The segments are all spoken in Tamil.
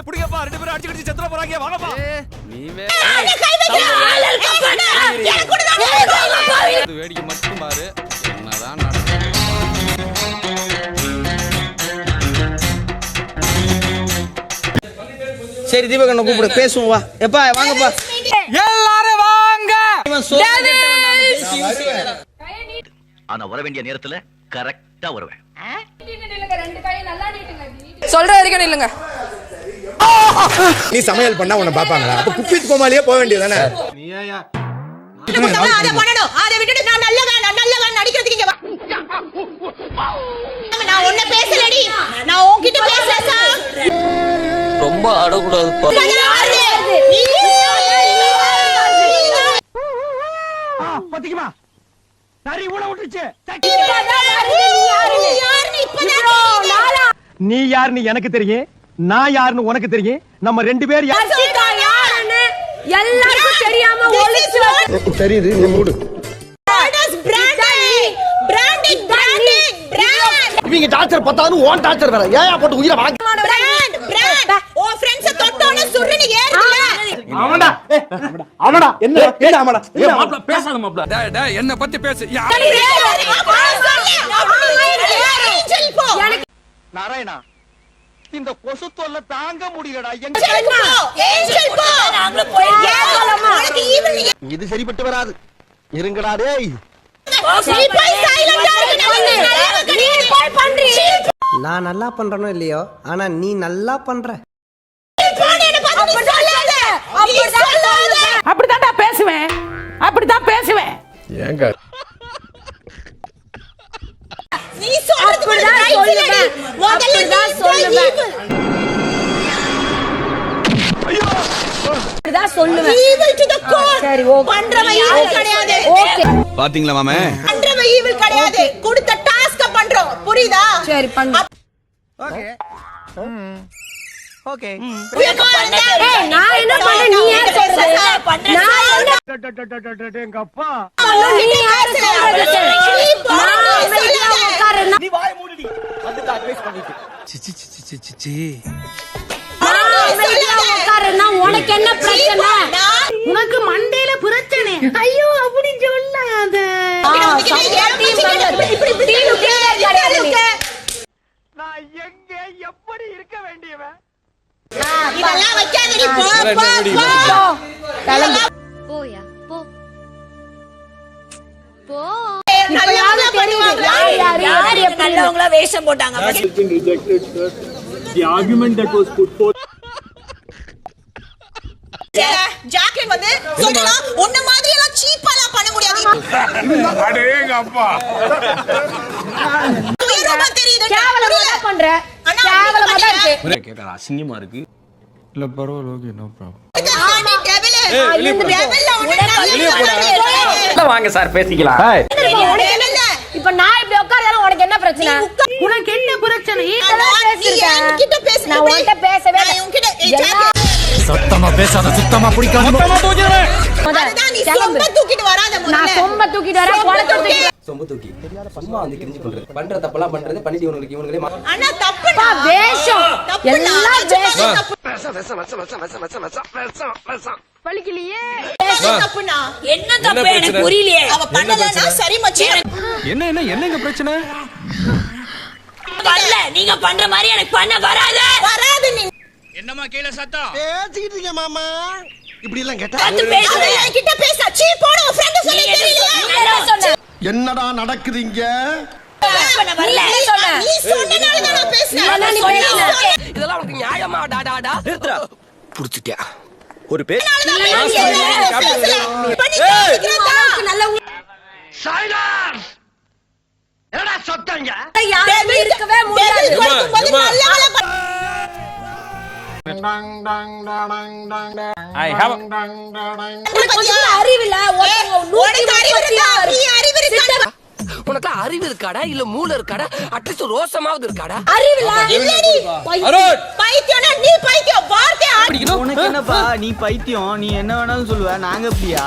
புடிங்கப்பா, ரெண்டு பேரும் அடிச்சு அடிச்சு செத்துற போறாங்க. வாங்கப்பா. நீமே வேடிக்கை மட்டும் பாரு. என்னதான் நடக்குது. சரி தீபகண்ண கூப்பிடு, பேசுவோம் வா. எப்பா வாங்கப்பா, எல்லாரும் வாங்க. ஆனா வர வேண்டிய நேரத்துல கரெக்டா வருவேன். சொல்ற வரைக்கும் இல்லங்க. நீ சமையல் பண்ணா உன்னை பாப்பாங்களா? அப்ப குப்பித் கோமாளியே போக வேண்டியதானே. நீ ஏயா அத பண்ணணும். அத விட்டுட்டு நான் நல்லவன் நடிக்கிறதுக்கு இங்க வா. நான் ஒண்ணு பேசலடி. நான் உன்கிட்ட பேசல சார். ரொம்ப ஆடக்கூடாதுப்பா. பாத்தீங்களா? சரி ஊள விட்டுச்சு. நீ யாருன்னு எனக்கு தெரியும், நான் யாருன்னு உனக்கு தெரியும். நம்ம ரெண்டு பேர் யாருன்னு எல்லாருக்கும் தெரியாம ஒளிச்சு தெரியுது, நீ மூடு. இவங்க டார்ச்சர் பத்தாது, ஓன் டார்ச்சர் வேற. ஏயா போட்டு உயிரை வாங்க. ஓ ஃப்ரெண்ட்ஸ் தொட்டோனே சுருன்னு ஏறுதுல. ஆமாடா. ஆமாடா. என்ன ஆமாடா? மாப்ள பேசாத மாப்ள. டேய் என்ன பத்தி பேசு. நாராயணா, இந்த கொசு தொல்லை தாங்க முடியலடா. இது சரிப்பட்டு வராது. இருங்கடா டேய். நான் நல்லா பண்றனோ இல்லையோ, ஆனா நீ நல்லா பண்ற. அப்படிதான்டா பேசுவேன், அப்படிதான் பேசுவேன். ஏங்க நீ சொல்றது சொல்லுவேன். முதல்ல சொல்லுவேன். அப்படிதான் சொல்லுவேன். evil to the core. சரி ஓகே. பண்றவன் evil கிடையாது. ஓகே. பாத்தீங்களா மாமே? பண்றவன் evil கிடையாது. கொடுத்த டாஸ்க பண்றோம். புரியுதா? சரி பண்ணு. ஓகே. ஓகே. ஏய் நான் என்ன பண்றேன், நீ ஏன் சொல்ற? நான் என்ன எங்க அப்பா நீ யாரு சொல்றது? நான் அமைதியா உட்கார்றேன். நீ வாய் மூடுடி. வந்துட்டு அட்வைஸ் பண்ணிட்டு. சி நான் அமைதியா உட்கார்றேன்னா உனக்கு என்ன பிரச்சனை? உனக்கு மண்டையில பிரச்சனை. ஐயோ அப்படி சொல்லாத. நான் எங்க எப்படி இருக்க வேண்டியவன்? இதெல்லாம் வைக்காதடி. போ கிளம்பு. போயா போ போ. இப்பயாவது தெரியுது யார் எப்படி நல்லவங்களா வேஷம் போட்டாங்க. The argument that was put forth. Jacqueline வந்து சொல்லலாம், உன்ன மாதிரி எல்லாம் சீப்பாலாம் பண்ண முடியாது. அடேங்க அப்பா. உயரமா தெரியுது. கேவலமா பண்ற. கேவலமா தான் இருக்கு. கேக்குற அசிங்கமா இருக்கு. இல்ல பரவாயில்லை, ஓகே, நோ ப்ராப்ளம். வாங்க சார் பேசிக்கலாம். இப்ப நான் இப்படி உட்கார்ந்தாலும் உனக்கு என்ன பிரச்சனை? உனக்கு என்ன பிரச்சனை? என்கிட்ட பேசு. நான் உன்கிட்ட பேசவே இல்லை. சத்தமா பேசாத, சுத்தமா பிடிக்காத. அதுதான் நீ சொம்ப தூக்கிட்டு வராத. நான் சொம்ப தூக்கிட்டு வரேன், குளத்தை தூக்கிட்டு சொம்பு தூக்கி சும்மா வந்து கிரிஞ்சு பண்றது. பண்ற தப்பெல்லாம் பண்றது பண்ணிட்டு இவங்களே அண்ணா தப்புடா. வேஷம் எல்லாம் வேஷம். பலிக்கலையே. தப்புனா என்ன தப்பு எனக்கு புரியலையே. அவ பண்ணலனா சரி மச்சான். என்னங்க பிரச்சனை? வரல, நீங்க பண்ற மாதிரி எனக்கு பண்ண வராது நீ. என்னமா கீழ சத்தம்? பேசிக்கிட்டு இருக்கீங்க மாமா. இப்படி எல்லாம் கேட்டா என்கிட்ட பேச. சீ போடு. உன் ஃப்ரெண்ட் சொல்லி தெரியல. என்னடா நடக்குது இங்க? நீ சொன்னனால தான் நான் பேசுறேன். இதெல்லாம் உனக்கு நியாயமா? டாடாடா நிறுத்துடா. புடிச்சிட்டியா ஒரு பேர் என்னடா சத்தங்க? யாருமே இருக்கவே முடியாது. I have அறிவில்ல. உனக்கு அறிவு இருக்காடா இல்ல மூளை இருக்காடா? அட்லீஸ்ட் ரோசமாவது இருக்காடா? அறிவில்ல. பைத்தியம்னா நீ பைத்தியம். வார்த்தை உனக்கு என்னப்பா, நீ பைத்தியம், நீ என்ன வேணாலும் சொல்லுவ, நாங்க எப்படியா?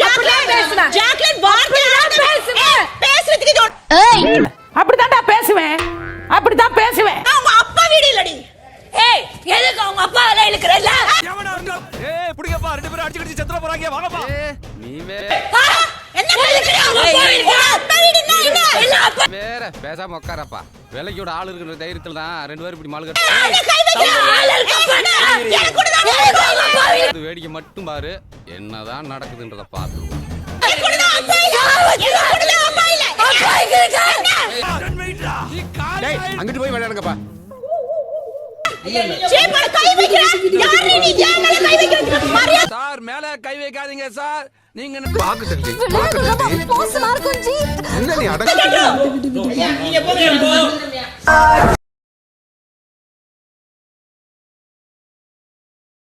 ஜாக்லின் வார்த்தை பேசுறதுக்கு அப்படிதான்டா பேசுவேன், அப்படித்தான் பேசுவேன். அவங்க அப்பா வீடு இல்லடி. ஏய் எதுக்கு அவங்க அப்பா வேலை இழுக்கிறல்ல? ஏய் புடிங்கப்பா, ரெண்டு பேரும் அடிச்சு செத்துற போறாங்க, வாங்கப்பா. நீ என்ன இழுக்கிற? அவங்க அப்பா வீடு, அப்பா வீடு என்ன இல்ல அப்பா வேற பேசாம உட்காரப்பா. வேலைக்கு ஆள் இருக்கிற தைரியத்துல தான் ரெண்டு பேரும் இப்படி மாலுக கை வைக்கிற ஆள் இருக்கப்பாடா. எனக்கு கூட தான் அப்பா வீடு. வேடிக்கை மட்டும் பாரு, என்னதான் நடக்குதுன்றத பாத்துருவோம். எனக்கு கூட தான் அப்பா இல்ல. எனக்கு கூட தான் அப்பா இல்ல. அப்பா இருக்கு. டேய் அங்கிட்டு போய் விளையாடுங்கப்பா. சீப்பட கை வைக்கிற. யார் நீ? ஏன் மேல கை வைக்கிற? மரியாதை சார் மேல கை வைக்காதீங்க சார். நீங்க பாக்கு தட்டி என்ன நீ அடங்க நீங்க போங்க.